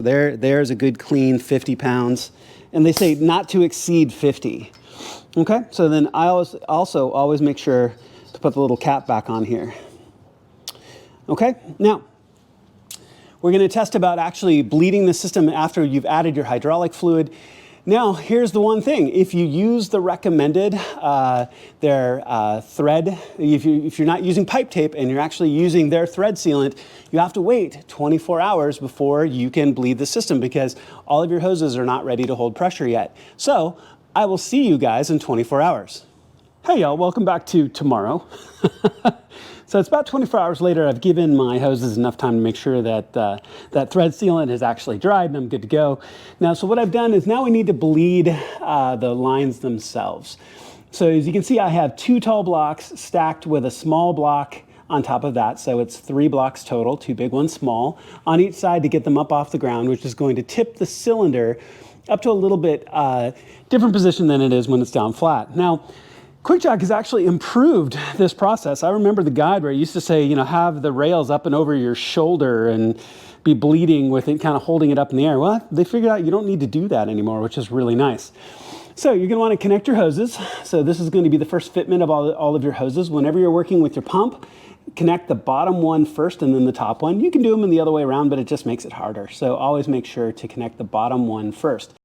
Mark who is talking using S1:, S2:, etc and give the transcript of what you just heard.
S1: There's a good clean 50 pounds. And they say not to exceed 50. Okay, so then I also always make sure to put the little cap back on here. Okay, now we're going to test about actually bleeding the system after you've added your hydraulic fluid. Now, here's the one thing. If you use the recommended, thread, if you're not using pipe tape and you're actually using their thread sealant, you have to wait 24 hours before you can bleed the system because all of your hoses are not ready to hold pressure yet. So I will see you guys in 24 hours. Hey y'all, welcome back to tomorrow. So it's about 24 hours later. I've given my hoses enough time to make sure that that thread sealant is actually dried and I'm good to go. Now, so what I've done is now we need to bleed the lines themselves. So as you can see, I have 2 tall blocks stacked with a small block on top of that. So it's 3 blocks total, 2 big, 1 small, on each side to get them up off the ground, which is going to tip the cylinder up to a little bit different position than it is when it's down flat. Now, QuickJack has actually improved this process. I remember the guide where it used to say, you know, have the rails up and over your shoulder and be bleeding with it, kind of holding it up in the air. Well, they figured out you don't need to do that anymore, which is really nice. So you're going to want to connect your hoses. So this is going to be the first fitment of all of your hoses. Whenever you're working with your pump, connect the bottom one first and then the top one. You can do them in the other way around, but it just makes it harder. So always make sure to connect the bottom one first.